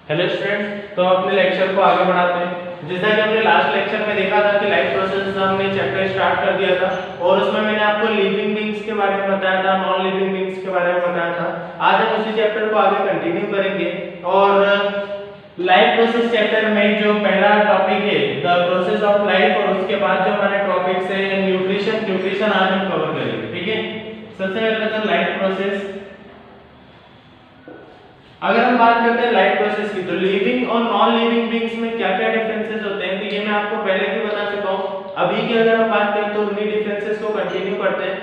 Hello students, तो अपने lecture को आगे बढ़ाते हैं। जैसा कि हमने लास्ट लेक्चर में देखा था कि लाइफ प्रोसेस हमने चैप्टर स्टार्ट कर दिया था और उसमें मैंने आपको लिविंग बीइंग्स के बारे में बताया था, नॉन लिविंग बीइंग्स के बारे में बताया था। आज हम उसी चैप्टर को आगे कंटिन्यू करेंगे और लाइफ प्रोसेस चैप्टर में जो पहला टॉपिक है द प्रोसेस ऑफ लाइफ और उसके बाद जो हमारे टॉपिक्स है न्यूट्रिशन आज हम कवर करेंगे। ठीक है, सबसे पहले तो लाइफ प्रोसेस। अगर हम बात करते हैं लाइफ प्रोसेस की, तो लिविंग और नॉन लिविंग बीइंग्स में क्या क्या डिफरेंसेस होते हैं, तो ये मैं आपको पहले भी बता चुका हूँ। अभी की अगर हम बात करें तो उन्हीं डिफरेंसेस को कंटिन्यू करते हैं।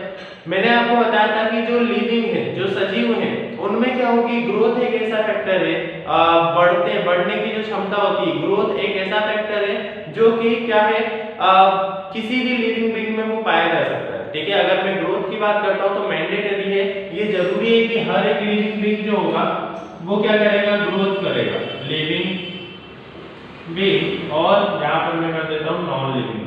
मैंने आपको बताया था कि जो लिविंग है, जो सजीव है, उनमें क्या होगी, ग्रोथ एक ऐसा फैक्टर है, बढ़ने की जो क्षमता होती है, ग्रोथ एक ऐसा फैक्टर है जो कि क्या है, किसी भी लिविंग बीइंग में वो पाया जा सकता है। ठीक है, अगर मैं ग्रोथ की बात करता हूँ तो मैंडेटरी है, ये जरूरी है कि हर एक लिविंग बीइंग जो होगा वो क्या करेगा, ग्रोथ करेगा, लिविंग बीइंग। और यहां पर मैं कर देता हूं नॉन लिविंग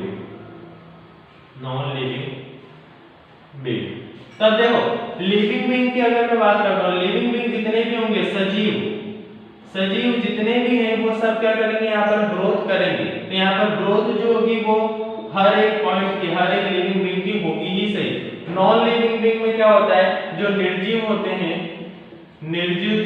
बीइंग। तब देखो लिविंग बीइंग की अगर मैं बात करता हूं, लिविंग बीइंग जितने भी होंगे, सजीव जितने भी हैं वो सब क्या करेंगे, यहाँ पर ग्रोथ करेंगे। तो यहाँ पर ग्रोथ जो होगी वो हर एक पॉइंट की, हर एक लिविंग बीइंग की होगी ही सही। नॉन लिविंग बीइंग में क्या होता है, जो निर्जीव होते हैं, निर्जीव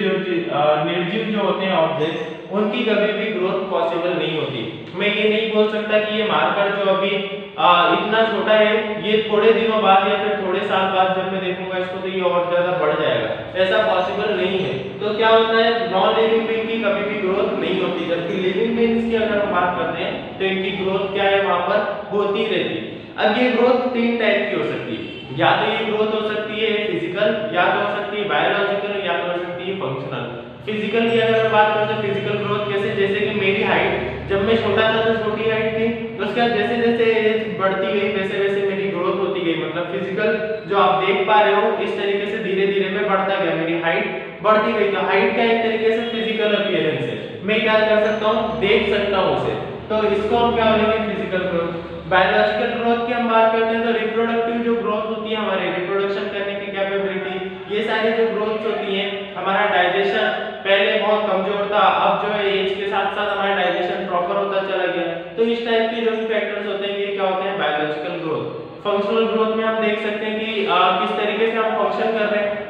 जो होते हैं ऑब्जेक्ट्स, उनकी कभी भी ग्रोथ पॉसिबल नहीं होती। मैं ये नहीं बोल सकता कि ये मार्कर जो अभी इतना छोटा है, ये थोड़े दिनों बाद या फिर थोड़े साल बाद जब मैं देखूंगा इसको तो ये और ज्यादा बढ़ जाएगा, ऐसा पॉसिबल नहीं है। तो क्या होता है, नॉन लिविंग बीइंग की कभी भी ग्रोथ नहीं होती, जबकि लिविंग बीइंग्स की अगर हम बात करते हैं तो इनकी ग्रोथ क्या है, वहां पर होती रहती है। अब ये ग्रोथ तीन टाइप की हो सकती है, या तो ये ग्रोथ हो सकती है फिजिकल, या तो हो सकती है बायोलॉजिकल, या तो हो सकती है फंक्शनल। फिजिकल की अगर हम बात करते हैं, फिजिकल ग्रोथ कैसे, जैसे कि मेरी हाइट जब मैं छोटा था तो छोटी हाइट थी, उसके बाद जैसे जैसे एज बढ़ती गई वैसे वैसे मेरी ग्रोथ होती गई। मतलब फिजिकल जो आप देख पा रहे हो, इस तरीके से धीरे धीरे मैं बढ़ता गया, मेरी हाइट बढ़ती गई। तो हाइट का एक तरीके से फिजिकल अपीयरेंस है, मैं क्या कर सकता हूँ, देख सकता हूँ उसे, तो इसको हम क्या बोलेंगे, फिजिकल ग्रोथ। बायोलॉजिकल ग्रोथ की हम बात करते हैं तो रिप्रोडक्टिव जो ग्रोथ होती है, हमारे रिप्रोडक्शन करने की कैपेबिलिटी, ये सारी जो ग्रोथ होती है, हमारा डाइजेशन पहले बहुत कमजोर था, अब जो है एज के साथ साथ हमारा डाइजेशन प्रॉपर होता चला गया। तो इस टाइप के जो भी फैक्टर्स होते हैं ये क्या होते हैं, बायोलॉजिकल ग्रोथ। फंक्शनल ग्रोथ में हम देख सकते हैं कि किस तरीके से हम फंक्शन कर रहे हैं।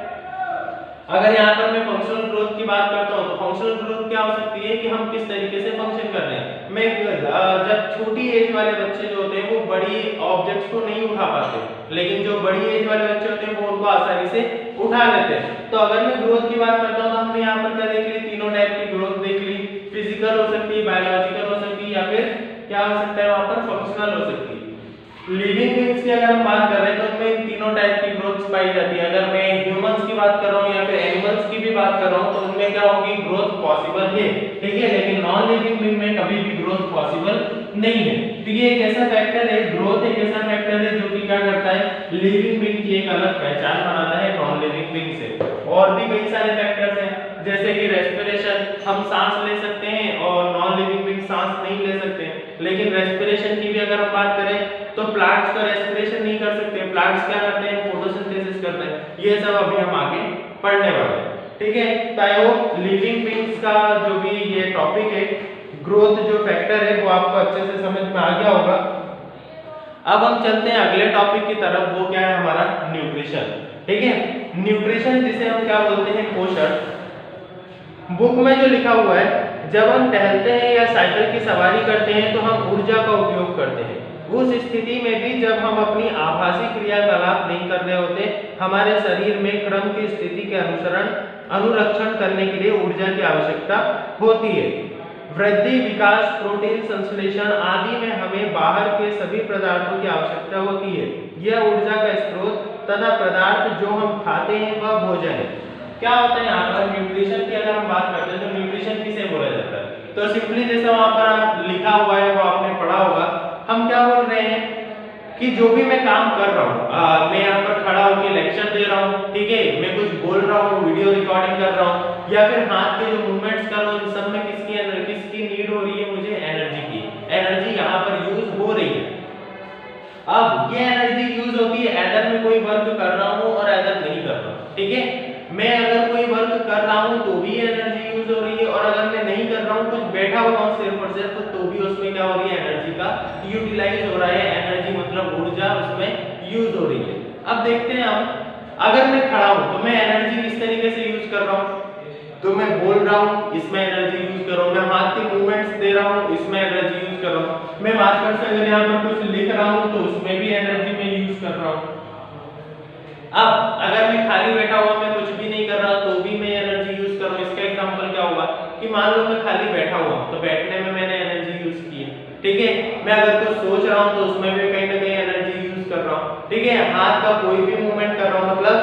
अगर यहाँ पर मैं फंक्शनल ग्रोथ की बात करता हूँ तो फंक्शनल ग्रोथ क्या हो सकती है कि हम किस तरीके से फंक्शन कर रहे हैं। मैं जब छोटी एज वाले बच्चे जो होते हैं वो बड़ी ऑब्जेक्ट्स को नहीं उठा पाते, लेकिन जो बड़ी एज वाले बच्चे होते हैं वो उनको आसानी से उठा लेते हैं। तो अगर मैं ग्रोथ की बात करता हूँ तो हमने यहाँ पर क्या देख ली, तीनों टाइप की ग्रोथ देख ली, फिजिकल हो सकती है, बायोलॉजिकल हो सकती है, या फिर क्या हो सकता है वहां पर फंक्शनल हो सकती है। लिविंग बीइंग्स की अगर हम बात कर रहे हैं तो उनमें इन तीनों टाइप की ग्रोथ पाई जाती है। अगर मैं ह्यूमंस की बात कर रहा हूँ या फिर एनिमल्स की भी बात कर रहा हूँ तो उनमें क्या होगी, ग्रोथ पॉसिबल है। ठीक है, लेकिन नॉन लिविंग बीइंग में कभी भी ग्रोथ पॉसिबल नहीं है। तो ये एक ऐसा फैक्टर है, ग्रोथ एक ऐसा फैक्टर है जो कि क्या करता है, लिविंग बीइंग की एक अलग पहचान बनाता है नॉन लिविंग बीइंग से। और भी कई सारे फैक्टर्स हैं, जैसे कि रेस्पिरेशन, हम सांस ले सकते हैं और नॉन लिविंग बीइंग सांस नहीं ले सकते हैं। लेकिन रेस्पिरेशन की भी अगर हम बात करें तो प्लांट्स तो रेस्पिरेशन नहीं कर सकते, प्लांट्स क्या करते हैं, फोटोसिंथेसिस करते हैं। ये सब अभी हम आगे पढ़ने वाले हैं। ठीक है, तो आई होप लिविंग बीइंग्स का जो भी ये टॉपिक है, ग्रोथ जो फैक्टर है, वो आपको अच्छे से समझ में आ गया होगा। अब हम चलते हैं अगले टॉपिक की तरफ, वो क्या है हमारा न्यूट्रिशन। ठीक है, न्यूट्रिशन जिसे हम क्या बोलते हैं, पोषण। बुक में जो लिखा हुआ है, जब हम टहलते हैं या साइकिल की सवारी करते हैं तो हम ऊर्जा का उपयोग करते हैं। उस स्थिति में भी जब हम अपनी आभासी क्रियाकलाप नहीं कर रहे होते, हमारे शरीर में क्रम की स्थिति के अनुरक्षण करने के लिए ऊर्जा की आवश्यकता होती है। वृद्धि, विकास, प्रोटीन संश्लेषण आदि में हमें बाहर के सभी पदार्थों की आवश्यकता होती है। यह ऊर्जा का स्रोत तथा पदार्थ जो हम खाते हैं वह भोजन है। क्या होता है यहाँ पर, न्यूट्रिशन की अगर हम बात करते हैं तो न्यूट्रिशन किसे बोला जाता है, तो सिंपली जैसा वहां पर लिखा हुआ है वो आपने पढ़ा होगा। हम क्या बोल रहे हैं कि जो भी मैं काम कर रहा हूँ, मैं यहाँ पर खड़ा होकर लेक्चर दे रहा हूँ, ठीक है, मैं कुछ बोल रहा हूँ, वीडियो रिकॉर्डिंग कर रहा हूँ, या फिर हाथ के जो मूवमेंट्स कर रहा हूँ, इन सब में किसकी नीड हो रही है, मुझे एनर्जी की। एनर्जी यहाँ पर यूज हो रही है। अब ये एनर्जी यूज होती है अगर मैं कोई वर्क कर रहा हूँ और अगर नहीं कर रहा हूँ। ठीक है, मैं अगर कोई वर्क कर रहा हूँ तो भी एनर्जी यूज हो रही है, और अगर मैं नहीं कर बैठा हुआ हूँ सिर्फ और सिर्फ, तो भी उसमें क्या हो रही है, एनर्जी का यूटिलाइज हो रहा है, एनर्जी मतलब ऊर्जा उसमें यूज हो रही है। अब देखते हैं हम, अगर मैं खड़ा हूँ तो मैं एनर्जी किस तरीके से यूज कर रहा हूँ, तो मैं बोल रहा हूँ इसमें एनर्जी यूज कर रहा हूँ, मैं हाथ के मूवमेंट्स दे रहा हूँ इसमें एनर्जी यूज कर रहा हूँ, मैं मार्कर से अगर यहाँ पर कुछ लिख रहा हूँ तो उसमें भी एनर्जी में यूज कर रहा हूँ। अब अगर मैं खाली बैठा हुआ, मैं कुछ भी नहीं कर रहा, तो भी मैं एनर्जी यूज कर रहा हूँ। इसका एग्जांपल क्या होगा कि मान लो मैं खाली बैठा हुआ तो बैठने में मैंने एनर्जी यूज की है, ठीक है। मैं अगर कुछ सोच रहा हूँ तो उसमें भी कहीं ना कहीं एनर्जी यूज कर रहा हूँ, ठीक है। हाथ का कोई भी मूवमेंट कर रहा हूँ, मतलब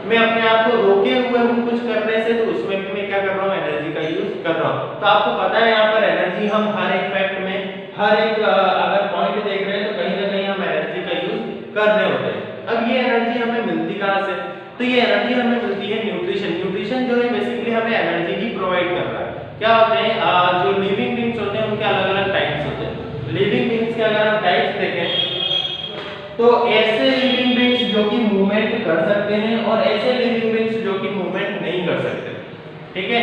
मैं अपने आप को रोके हुए हूँ कुछ करने से, तो उसमें भी मैं क्या कर रहा हूँ, एनर्जी का यूज कर रहा हूँ। तो आपको पता है यहाँ पर एनर्जी हम हर एक फैक्ट में, हर एक अगर पॉइंट देख रहे हैं तो कहीं ना कहीं हम एनर्जी का यूज कर रहे होते हैं। अब ये एनर्जी हमें मिलती कहाँ से, तो ये एनर्जी हमें मिलती है न्यूट्रिशन। न्यूट्रिशन जो है बेसिकली हमें एनर्जी ही प्रोवाइड कर रहा है। क्या होते हैं, जो लिविंग बीइंग्स होते हैं उनके अलग अलग टाइप्स होते हैं। लिविंग बीइंग्स के अगर हम टाइप्स देखें तो ऐसे लिविंग बीइंग्स जो कि मूवमेंट कर सकते हैं और ऐसे लिविंग बीइंग्स जो कि मूवमेंट नहीं कर सकते, ठीक है।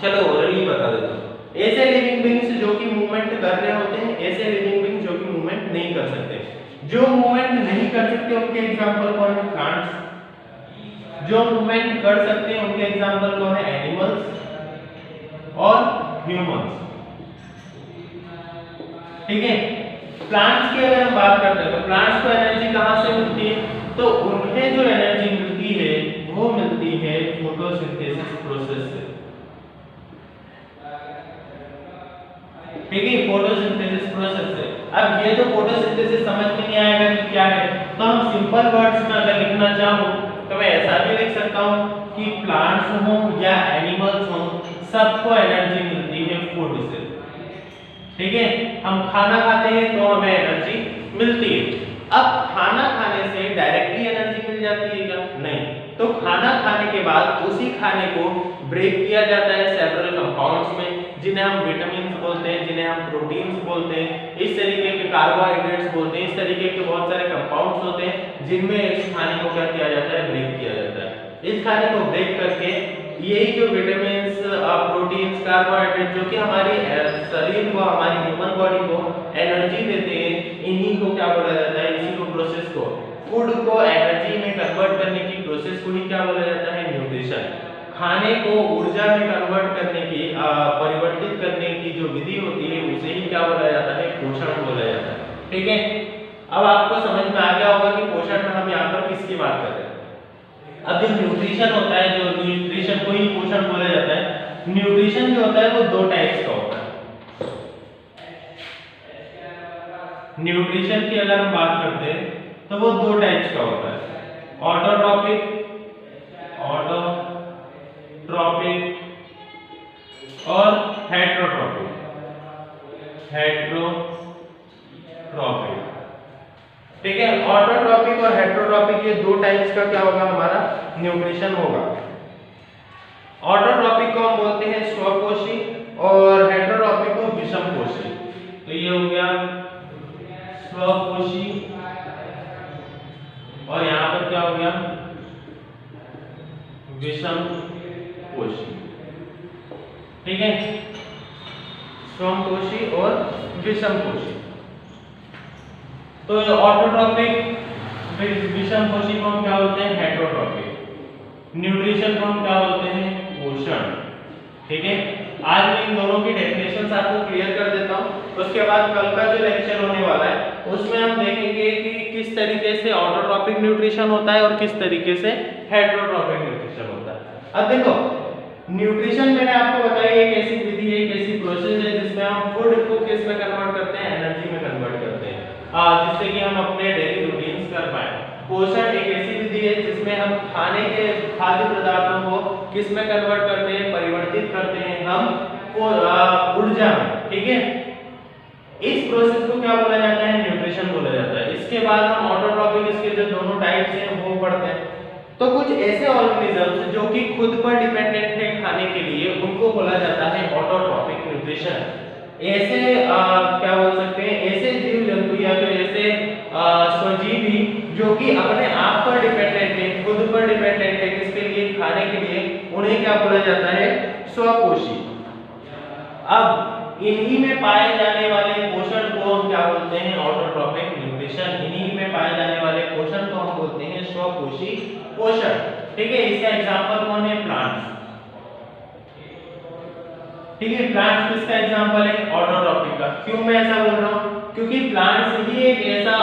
चलो ऑलरेडी बता देता हूं, ऐसे लिविंग बीइंग्स जो कि मूवमेंट कर रहे होते हैं, ऐसे लिविंग बीइंग्स जो कि मूवमेंट नहीं कर सकते। जो मूवमेंट नहीं कर सकते उनके एग्जांपल कौन है, प्लांट्स। जो मूवमेंट कर सकते हैं उनके एग्जांपल कौन है, एनिमल्स और ह्यूमंस, ठीक है। प्लांट्स की अगर हम बात करते हैं तो प्लांट्स को एनर्जी कहां से मिलती है, तो उन्हें जो एनर्जी मिलती है वो मिलती है फोटोसिंथेसिस प्रोसेस से, ठीक है, फोटोसिंथेसिस प्रोसेस से। अब ये तो फोटोसिंथेसिस समझ में नहीं आएगा कि क्या है, तो हम सिंपल वर्ड्स में अगर लिखना चाहूं तो मैं ऐसा भी लिख सकता हूं कि प्लांट्स हो या एनिमल्स हो, सबको एनर्जी मिलती है फूड से, ठीक है। हम खाना खाते हैं तो हमें एनर्जी मिलती है। अब खाना खाने से डायरेक्टली एनर्जी मिल जाती है क्या, नहीं। तो खाना खाने के बाद उसी खाने को ब्रेक किया जाता है सेवरल कंपाउंड्स में, जिन्हें हम विटामिन्स बोलते हैं, जिन्हें हम प्रोटीन्स बोलते हैं, इस तरीके के कार्बोहाइड्रेट्स बोलते हैं। इस तरीके के बहुत सारे कंपाउंड्स होते हैं जिनमें इस खाने को क्या किया जाता है, ब्रेक किया जाता है। इस खाने को ब्रेक करके यही जो विटामिन्स, प्रोटीन्स, कार्बोहाइड्रेट जो कि हमारी शरीर को, हमारी ह्यूमन बॉडी को एनर्जी देते हैं, इन्हीं को क्या बोला जाता है, इसी को प्रोसेस को, फूड को एनर्जी में कन्वर्ट करने की प्रोसेस को ही क्या बोला जाता है, न्यूट्रिशन। खाने को ऊर्जा में कन्वर्ट करने की, परिवर्तित करने की जो विधि होती है उसे ही क्या बोला जाता है, पोषण बोला जाता है, ठीक है। अब आपको समझ में आ गया होगा कि पोषण में हम यहाँ पर किसकी बात कर रहे हैं। अब जो न्यूट्रिशन होता है, जो न्यूट्रिशन को ही पोषण बोला जाता है। न्यूट्रिशन जो होता है वो दो टाइप्स का होता है। न्यूट्रिशन की अगर हम बात करते हैं तो वो दो टाइप्स का होता है, ऑटोट्रॉपिक और हेटेरोट्रॉपिक। ठीक है, ऑटोट्रॉपिक और हेटेरोट्रॉपिक ये दो टाइप्स का क्या होगा, हमारा न्यूट्रिशन होगा। ऑटोट्रॉपिक को हम बोलते हैं स्वपोषी और हेटेरोट्रॉपिक को विषमपोषी। तो ये हो गया स्वपोषी और यहाँ पर क्या हो गया, विषमपोषी, ठीक है, स्वपोषी और विषमपोषी। तो ऑटोट्रॉपिक विषमपोषी को हम क्या बोलते हैं, हेटेरोट्रॉपिक। न्यूट्रिशन को हम क्या बोलते हैं, पोषण, ठीक है। आज मैं इन दोनों की डेफिनेशंस आपको क्लियर कर देता हूं, उसके बाद कल का जो लेक्चर होने वाला है उसमें हम देखेंगे कि किस तरीके से ऑटोट्रॉपिक न्यूट्रिशन होता है और किस तरीके से हेटेरोट्रॉपिक न्यूट्रिशन होता है। अब देखो, न्यूट्रिशन मैंने आपको बताया एक ऐसी विधि है, एक ऐसी प्रोसेस है जिसमें हम फूड को किस में कन्वर्ट करते हैं, एनर्जी में कन्वर्ट करते हैं, जिससे कि हम अपने डेली रूटीन्स कर पाए। पोषण एक ऐसी विधि है जिसमें हम खाने के खाद्य पदार्थों को किस में कन्वर्ट करते हैं, परिवर्तित करते हैं हम ऊर्जा में, ठीक है। इस प्रोसेस को क्या बोला जाता है, न्यूट्रिशन बोला जाता है। इसके बाद हम ऑटोट्रॉपिक, इसके जो दोनों टाइप्स हैं वो पढ़ते हैं। तो कुछ ऐसे ऑर्गेनिजम्स जो कि खुद पर डिपेंडेंट है खाने के लिए, उनको बोला जाता है ऑटोट्रॉपिक न्यूट्रिशन। ऐसे क्या बोल सकते हैं, ऐसे जीव जंतु या फिर ऐसे स्वजीवी जो कि अपने आप पर डिपेंडेंट है, खुद पर डिपेंडेंट है, किसके लिए, खाने के लिए, उन्हें क्या बोला जाता है, स्वपोषी। अब इन्हीं में पाए जाने वाले पोषण को हम क्या बोलते हैं? Autotrophic nutrition. इन्हीं में पाए जाने वाले पोषण को हम बोलते हैं स्वपोषी पोषण। ठीक है, इसका एग्जांपल कौन है? प्लांट्स। ठीक है, प्लांट्स किसका एग्जांपल है? ऑटोट्रॉपिक का। क्यों मैं ऐसा बोल रहा हूं? क्योंकि प्लांट्स ही एक ऐसा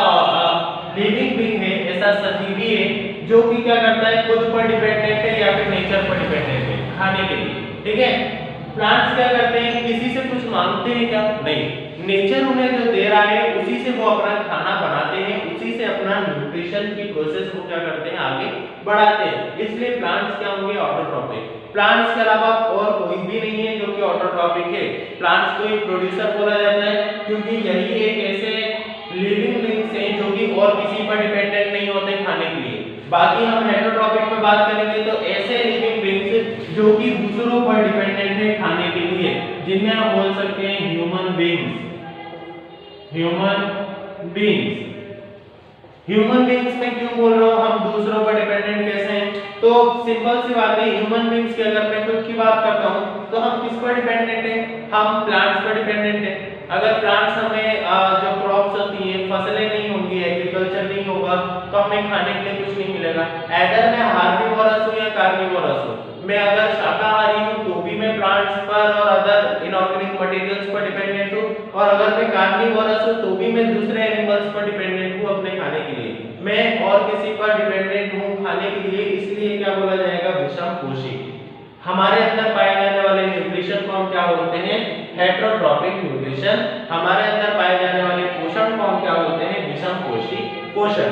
लिविंग बीइंग है, ऐसा सजीवी है जो कि क्या करता है? खुद पर डिपेंडेंट है या फिर नेचर पर डिपेंडेंट है खाने के लिए। ठीक है, प्लांट्स क्या करते हैं? किसी से कुछ मांगते हैं क्या? नहीं, नेचर उन्हें जो दे रहा है उसी से वो अपना खाना बनाते हैं, उसी से अपना न्यूट्रिशन की प्रोसेस को क्या करते हैं? आगे बढ़ाते हैं। इसलिए प्लांट्स क्या होंगे? ऑटोट्रॉपिक। प्लांट्स के अलावा और कोई भी नहीं है जो कि ऑटोट्रॉपिक है। प्लांट्स को एक प्रोड्यूसर बोला जाता है क्योंकि यही एक ऐसे लिविंग बीइंग्स हैं जो कि और किसी पर डिपेंडेंट नहीं होते खाने के लिए। बाकी हम हेटेरोट्रॉपिक पे बात करेंगे तो ऐसे लिविंग बीइंग्स जो कि दूसरों पर डिपेंडेंट है खाने के लिए, जिन्हें हम बोल सकते हैं human beings. Human beings. Human beings में क्यों बोल रहा हूं हम दूसरों पर डिपेंडेंट कैसे हैं? तो सिंपल सी बात है, ह्यूमन बीइंग्स की अगर मैं खुद की बात करता हूं तो हम किस पर डिपेंडेंट हैं? हम प्लांट्स पर डिपेंडेंट हैं। अगर प्लांट्स हमें जो क्रॉप्स होती हैं, फसलें नहीं होंगी, एग्रीकल्चर नहीं होगा तो हमें खाने के लिए कुछ नहीं मिलेगा। अगर मैं हार्बिवोरस हूं या कार्निवोरस हूं, मैं अगर शाकाहारी हूं तो भी मैं प्लांट्स पर और अदर इनऑर्गेनिक मटेरियल्स पर डिपेंडेंट हूं, और अगर मैं कार्निवोरस हूं तो भी मैं दूसरे एनिमल्स पर डिपेंडेंट हूं अपने खाने के लिए। मैं और किसी पर डिपेंडेंट हूं खाने के लिए, इसलिए क्या बोला जाएगा? विषमपोषी। हमारे अंदर पाए जाने वाले न्यूट्रिशन को हम क्या बोलते हैं? Heterotrophic nutrition. हमारे अंदर पाए जाने वाले पोषण को हम क्या बोलते हैं? विषमपोषी पोषण।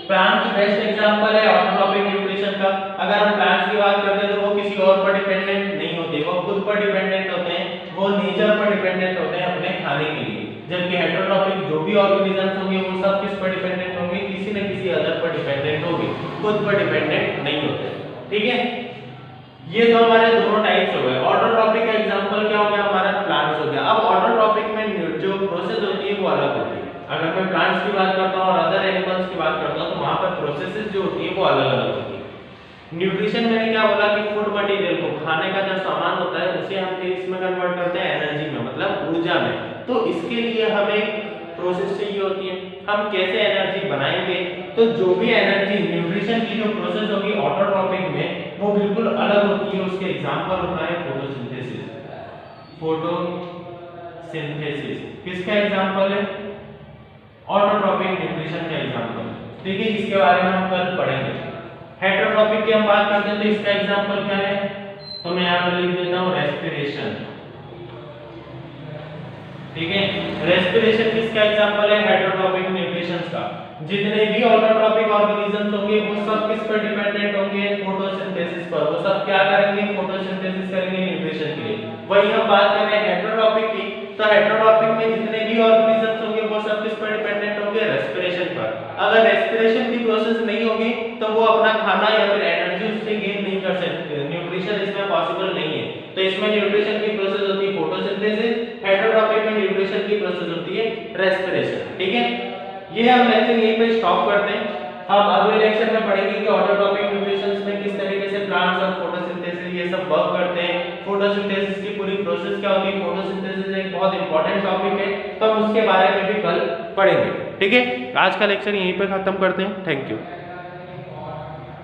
प्लांट बेस्ट एग्जांपल है ऑटोट्रॉपिक न्यूट्रिशन का। अगर हम प्लांट्स की बात करते हैं तो वो किसी और पर डिपेंडेंट नहीं होते, वो खुद पर डिपेंडेंट होते हैं, वो नेचर पर डिपेंडेंट होते हैं अपने खाने के लिए। जबकि हेटेरोट्रॉपिक जो भी ऑर्गेनिजम्स होंगे वो सब किस पर डिपेंडेंट होंगे? किसी न किसी अदर पर डिपेंडेंट होंगे, खुद पर डिपेंडेंट नहीं होते। ठीक है, ये तो हमारे दोनों टाइप्स हो गए। ऑटोट्रॉपिक का एग्जांपल क्या हो गया? हमारा प्लांट्स हो गया। अब ऑटोट्रॉपिक में जो प्रोसेस होती है वो अलग होती है। अगर मैं प्लांट्स की बात करता हूं और अदर एनिमल्स की बात करता हूं तो वहां पर प्रोसेसेस जो होती है वो अलग-अलग होती है। न्यूट्रिशन मैंने क्या बोला कि फूड मटेरियल को, खाने का जो सामान होता है उसे हम इसमें कन्वर्ट करते हैं एनर्जी में, मतलब ऊर्जा में। तो इसके लिए हमें प्रोसेस चाहिए होती है। हम कैसे एनर्जी बनाएंगे? तो जो भी एनर्जी न्यूट्रिशन की जो प्रोसेस होगी ऑटोट्रॉपिक में वो बिल्कुल अलग होती है। उसके एग्जांपल होता है फोटोसिंथेसिस। फोटोसिंथेसिस किसका एग्जांपल है? ऑटोट्रॉपिक न्यूट्रिशन का एग्जांपल। ठीक है, इसके बारे में हम कल पढ़ेंगे। हेटेरोट्रॉपिक की हम बात करते हैं तो इसका एग्जांपल क्या है? तो मैं यहां पर लिख देता हूं रेस्पिरेशन। ठीक है, रेस्पिरेशन किसका एग्जांपल है? हेटेरोट्रॉपिक न्यूट्रिशन का। जितने भी ऑटोट्रॉपिक ऑर्गेनिजम्स होंगे वो सब किस पर डिपेंडेंट होंगे? फोटोसिंथेसिस पर। वो सब क्या करेंगे? फोटोसिंथेसिस करेंगे न्यूट्रिशन के लिए। वही हम बात कर रहे हैं हेटेरोट्रॉपिक की, तो हेटेरोट्रॉपिक में जितने भी ऑर्गेनिजम्स होंगे वो सब किस पर डिपेंडेंट होंगे? रेस्पिरेशन पर। अगर रेस्पिरेशन की प्रोसेस नहीं होगी तो वो अपना खाना या फिर एनर्जी उससे गेन नहीं कर सकते, न्यूट्रिशन इसमें पॉसिबल नहीं है। तो इसमें न्यूट्रिशन की प्रोसेस होती है फोटोसिंथेसिस, हेटेरोट्रॉपिक में न्यूट्रिशन की प्रोसेस होती है रेस्पिरेशन। ठीक है, ये हम लेक्चर यहीं पे स्टॉप करते हैं। हम अगले लेक्चर में पढ़ेंगे कि ऑटोट्रॉपिक न्यूट्रिशन में किस तरीके से प्लांट्स और फोटोसिंथेसिस ये सब वर्क करते हैं, फोटोसिंथेसिस की पूरी प्रोसेस क्या होती है। फोटोसिंथेसिस एक बहुत इंपॉर्टेंट टॉपिक है, तो हम उसके बारे में भी कल पढ़ेंगे। ठीक है, आज का लेक्चर यहीं पे खत्म करते हैं। Thank you.